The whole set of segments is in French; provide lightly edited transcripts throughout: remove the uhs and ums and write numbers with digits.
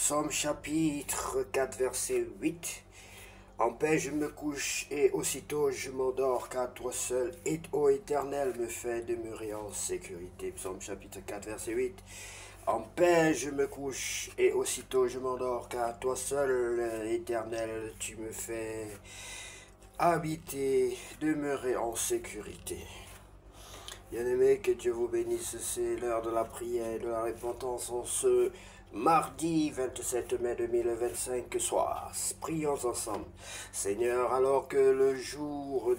Psaume chapitre 4, verset 8. En paix je me couche et aussitôt je m'endors, car toi seul, ô Éternel, me fais demeurer en sécurité. Psaume chapitre 4, verset 8. En paix je me couche et aussitôt je m'endors, car toi seul, Éternel, tu me fais habiter, demeurer en sécurité. Bien-aimés, que Dieu vous bénisse, c'est l'heure de la prière et de la repentance en ce mardi 27 mai 2025 soir. Prions ensemble. Seigneur, alors que le jour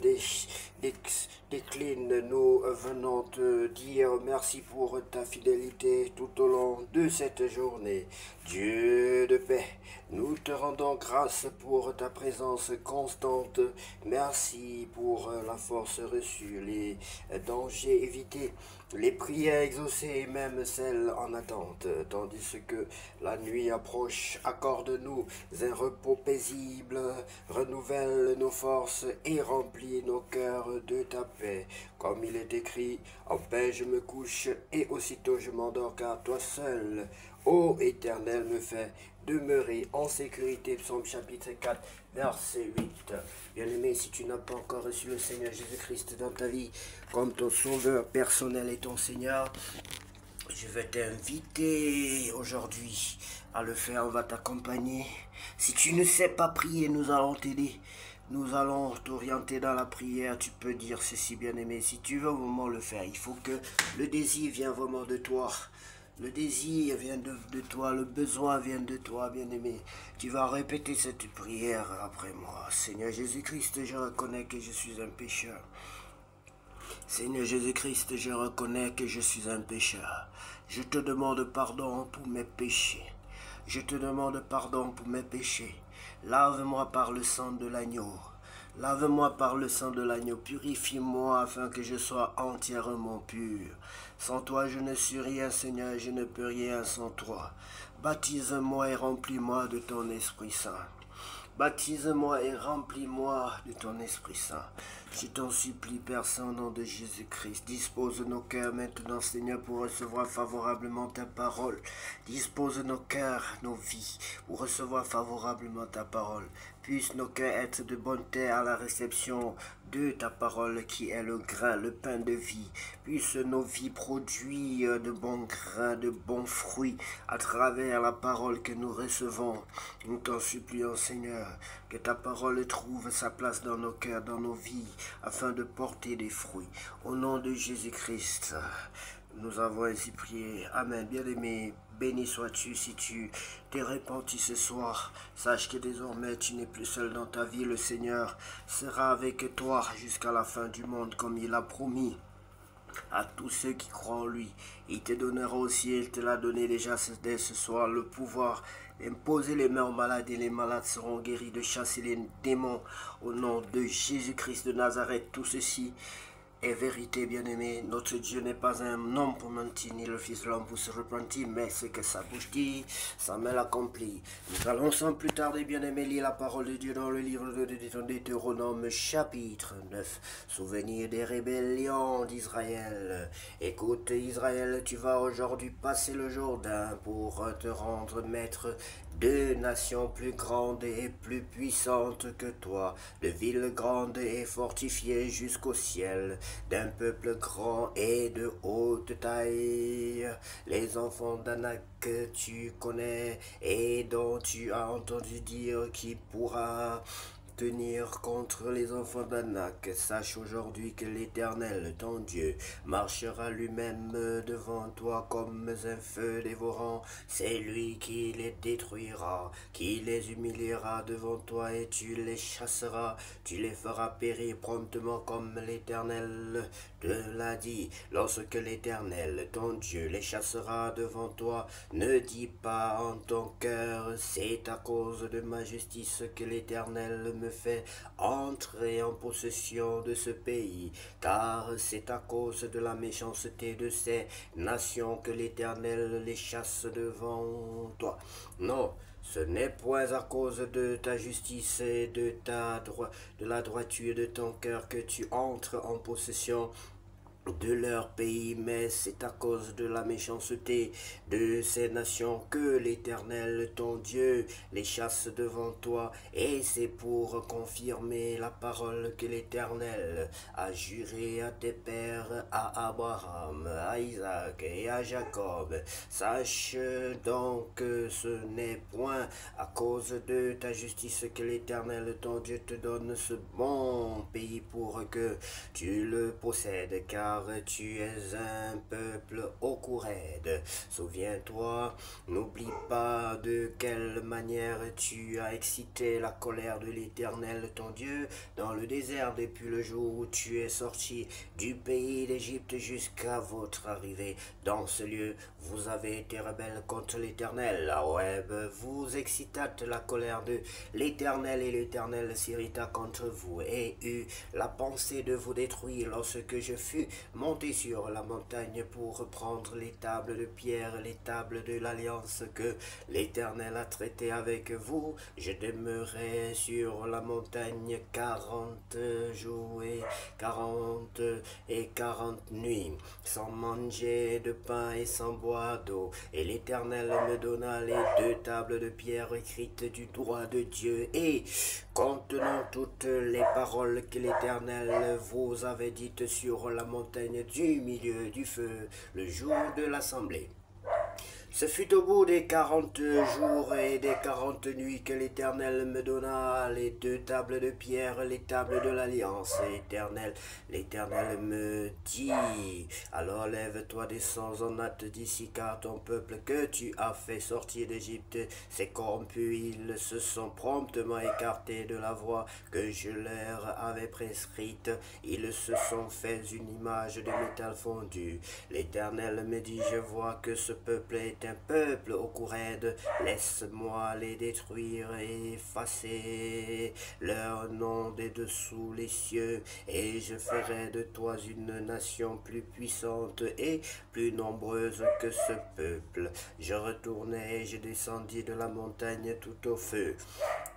décline, nous venons te dire merci pour ta fidélité tout au long de cette journée. Dieu de paix, nous te rendons grâce pour ta présence constante. Merci pour la force reçue, les dangers évités, les prières exaucées et même celles en attente. Tandis que la nuit approche, accorde-nous un repos paisible, renouvelle nos forces et remplit nos cœurs de ta paix. Comme il est écrit, en paix je me couche et aussitôt je m'endors, car toi seul, ô Éternel, me fais demeurer en sécurité. Psaume chapitre 4, verset 8. Bien-aimé, si tu n'as pas encore reçu le Seigneur Jésus-Christ dans ta vie comme ton sauveur personnel et ton Seigneur, je vais t'inviter aujourd'hui à le faire. On va t'accompagner. Si tu ne sais pas prier, nous allons t'aider. Nous allons t'orienter dans la prière. Tu peux dire ceci, bien-aimé. Si tu veux vraiment le faire, il faut que le désir vienne vraiment de toi. Le désir vient de toi, le besoin vient de toi, bien-aimé. Tu vas répéter cette prière après moi. Seigneur Jésus-Christ, je reconnais que je suis un pécheur. Seigneur Jésus-Christ, je reconnais que je suis un pécheur. Je te demande pardon pour mes péchés. Je te demande pardon pour mes péchés. Lave-moi par le sang de l'agneau. Lave-moi par le sang de l'agneau. Purifie-moi afin que je sois entièrement pur. Sans toi, je ne suis rien, Seigneur. Je ne peux rien sans toi. Baptise-moi et remplis-moi de ton Esprit Saint. Baptise-moi et remplis-moi de ton Esprit Saint. Je t'en supplie, Père Saint, au nom de Jésus-Christ. Dispose nos cœurs maintenant, Seigneur, pour recevoir favorablement ta parole. Dispose nos cœurs, nos vies, pour recevoir favorablement ta parole. Puissent nos cœurs être de bonne terre à la réception de ta parole qui est le grain, le pain de vie. Puissent nos vies produire de bons grains, de bons fruits à travers la parole que nous recevons. Nous t'en supplions, Seigneur, que ta parole trouve sa place dans nos cœurs, dans nos vies, afin de porter des fruits. Au nom de Jésus-Christ, nous avons ainsi prié. Amen. Bien-aimé, béni sois-tu si tu t'es repenti ce soir. Sache que désormais tu n'es plus seul dans ta vie. Le Seigneur sera avec toi jusqu'à la fin du monde comme il a promis à tous ceux qui croient en lui. Il te donnera aussi, il te l'a donné déjà dès ce soir, le pouvoir d'imposer les mains aux malades et les malades seront guéris, de chasser les démons au nom de Jésus-Christ de Nazareth. Tout ceci est vérité, bien-aimé. Notre Dieu n'est pas un homme pour mentir, ni le Fils de l'homme pour se repentir, mais ce que sa bouche dit, sa main l'accomplit. Nous allons sans plus tarder, bien-aimé, lire la parole de Dieu dans le livre de Deutéronome, chapitre 9. Souvenir des rébellions d'Israël. Écoute, Israël, tu vas aujourd'hui passer le Jourdain pour te rendre maître de nations plus grandes et plus puissantes que toi, de villes grandes et fortifiées jusqu'au ciel, d'un peuple grand et de haute taille. Les enfants d'Anak que tu connais et dont tu as entendu dire qui pourra tenir contre les enfants d'Anak. Sache aujourd'hui que l'Éternel, ton Dieu, marchera lui-même devant toi comme un feu dévorant. C'est lui qui les détruira, qui les humiliera devant toi et tu les chasseras. Tu les feras périr promptement comme l'Éternel te l'a dit. Lorsque l'Éternel, ton Dieu, les chassera devant toi, ne dis pas en ton cœur, c'est à cause de ma justice que l'Éternel me fait entrer en possession de ce pays, car c'est à cause de la méchanceté de ces nations que l'Éternel les chasse devant toi. Non, ce n'est point à cause de ta justice et de la droiture de ton cœur que tu entres en possession de leur pays, mais c'est à cause de la méchanceté de ces nations que l'Éternel, ton Dieu, les chasse devant toi, et c'est pour confirmer la parole que l'Éternel a juré à tes pères, à Abraham, à Isaac et à Jacob. Sache donc que ce n'est point à cause de ta justice que l'Éternel, ton Dieu, te donne ce bon pays pour que tu le possèdes, car tu es un peuple au cou raide. Souviens-toi, n'oublie pas de quelle manière tu as excité la colère de l'Éternel ton Dieu dans le désert depuis le jour où tu es sorti du pays d'Égypte jusqu'à votre arrivée dans ce lieu. Vous avez été rebelles contre l'Éternel. À Horeb, vous excitâtes la colère de l'Éternel et l'Éternel s'irrita contre vous et eut la pensée de vous détruire lorsque je fus monté sur la montagne pour prendre les tables de pierre, les tables de l'alliance que l'Éternel a traitées avec vous. Je demeurai sur la montagne 40 jours et 40 nuits, sans manger de pain et sans boire d'eau. Et l'Éternel me donna les 2 tables de pierre écrites du droit de Dieu et contenant toutes les paroles que l'Éternel vous avait dites sur la montagne du milieu du feu, le jour de l'assemblée. Ce fut au bout des 40 jours et des 40 nuits que l'Éternel me donna les 2 tables de pierre, les tables de l'alliance éternelle. L'Éternel me dit, alors lève-toi, descends en hâte d'ici, car ton peuple que tu as fait sortir d'Égypte s'est corrompu. Ils se sont promptement écartés de la voie que je leur avais prescrite. Ils se sont fait une image de métal fondu. L'Éternel me dit, je vois que ce peuple est un peuple au cou raide, laisse-moi les détruire et effacer leur nom des dessous les cieux, et je ferai de toi une nation plus puissante et plus nombreuse que ce peuple. Je retournai et je descendis de la montagne tout en feu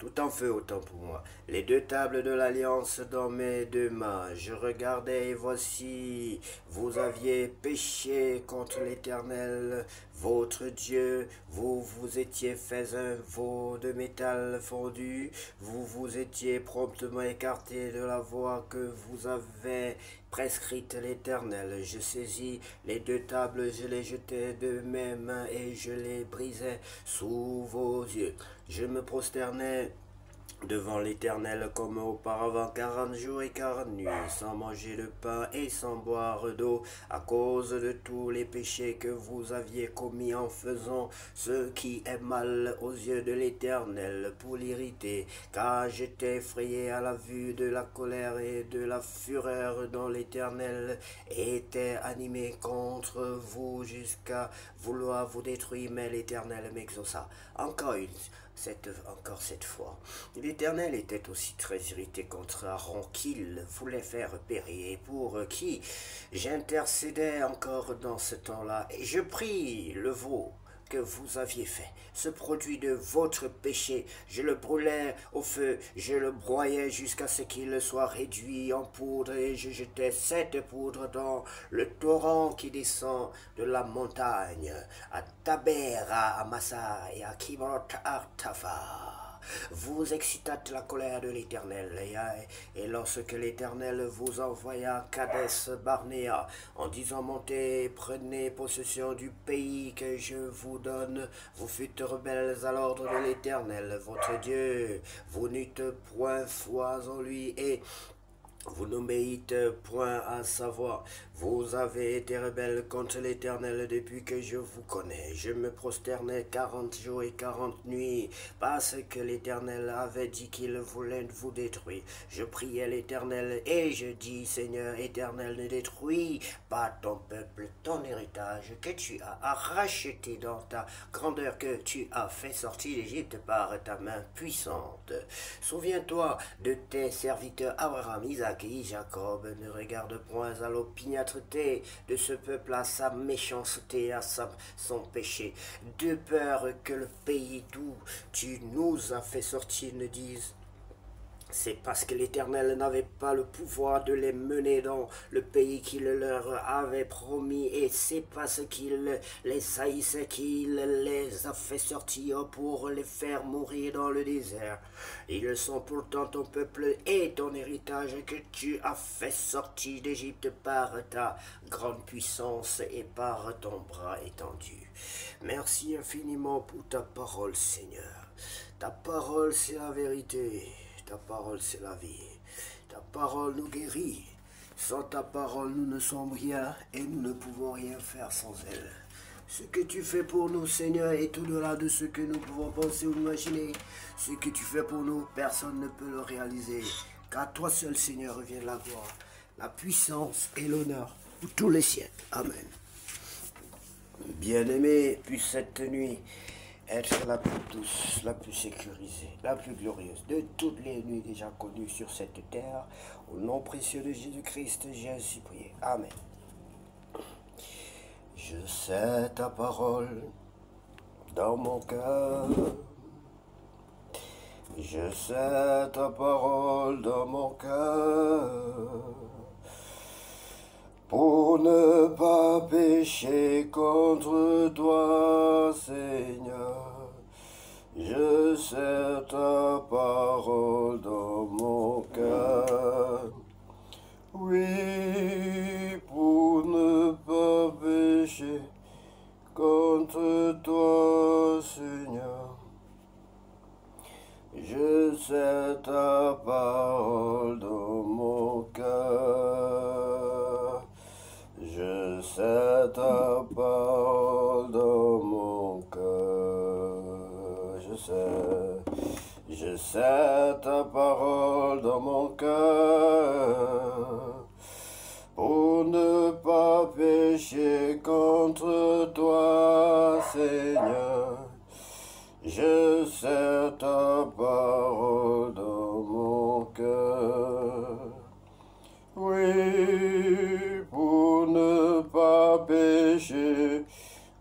autant pour moi, les 2 tables de l'alliance dans mes 2 mains. Je regardai et voici, vous aviez péché contre l'Éternel, votre Dieu, vous vous étiez fait un veau de métal fondu, vous vous étiez promptement écarté de la voie que vous avez prescrite l'Éternel. Je saisis les 2 tables, je les jetai de mes mains et je les brisai sous vos yeux. Je me prosternai devant l'Éternel comme auparavant 40 jours et 40 nuits, sans manger de pain et sans boire d'eau, à cause de tous les péchés que vous aviez commis en faisant ce qui est mal aux yeux de l'Éternel pour l'irriter, car j'étais effrayé à la vue de la colère et de la fureur dont l'Éternel était animé contre vous jusqu'à vouloir vous détruire, mais l'Éternel m'exauça encore cette fois. L'Éternel était aussi très irrité contre Aaron qu'il voulait faire périr, pour qui j'intercédais encore dans ce temps-là, et je pris le veau que vous aviez fait, ce produit de votre péché, je le brûlais au feu, je le broyais jusqu'à ce qu'il soit réduit en poudre, et je jetais cette poudre dans le torrent qui descend de la montagne, à Taber, à Amasa et à Kibroth Artafa. Vous excitâtes la colère de l'Éternel, et lorsque l'Éternel vous envoya à Kadès Barnéa, en disant montez, prenez possession du pays que je vous donne, vous fûtes rebelles à l'ordre de l'Éternel, votre Dieu, vous n'eûtes point foi en lui, et vous n'obéissez point à sa voix. Vous avez été rebelles contre l'Éternel depuis que je vous connais. Je me prosternais 40 jours et 40 nuits, parce que l'Éternel avait dit qu'il voulait vous détruire. Je priais l'Éternel et je dis, Seigneur Éternel, ne détruis pas ton peuple, ton héritage, que tu as racheté dans ta grandeur, que tu as fait sortir d'Égypte par ta main puissante. Souviens-toi de tes serviteurs Abraham, Isaac et Jacob. Ne regarde point à l'opiniâtreté de ce peuple, à sa méchanceté, à son péché, de peur que le pays d'où tu nous as fait sortir ne dise C'est parce que l'Éternel n'avait pas le pouvoir de les mener dans le pays qu'il leur avait promis, et c'est parce qu'il les haïssait qu'il les a fait sortir pour les faire mourir dans le désert. Ils sont pourtant ton peuple et ton héritage que tu as fait sortir d'Égypte par ta grande puissance et par ton bras étendu. Merci infiniment pour ta parole, Seigneur. Ta parole, c'est la vérité. Ta parole, c'est la vie. Ta parole nous guérit. Sans ta parole, nous ne sommes rien et nous ne pouvons rien faire sans elle. Ce que tu fais pour nous, Seigneur, est au-delà de ce que nous pouvons penser ou imaginer. Ce que tu fais pour nous, personne ne peut le réaliser. Car toi seul, Seigneur, revient la gloire, la puissance et l'honneur pour tous les siècles. Amen. Bien-aimés, puisse cette nuit être la plus douce, la plus sécurisée, la plus glorieuse de toutes les nuits déjà connues sur cette terre. Au nom précieux de Jésus-Christ, j'ai ainsi prié. Amen. Je sais ta parole dans mon cœur. Je sais ta parole dans mon cœur. Pour ne pas pécher contre toi, Seigneur, je sais ta parole dans mon cœur. Oui, pour ne pas pécher contre toi, Seigneur, je sais ta parole dans mon cœur. Je sais ta parole dans mon cœur. Je sais ta parole dans mon cœur. Pour ne pas pécher contre toi, Seigneur. Je sais ta parole dans mon cœur. Oui, pour ne pas pécher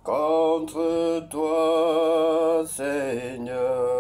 contre toi, Seigneur.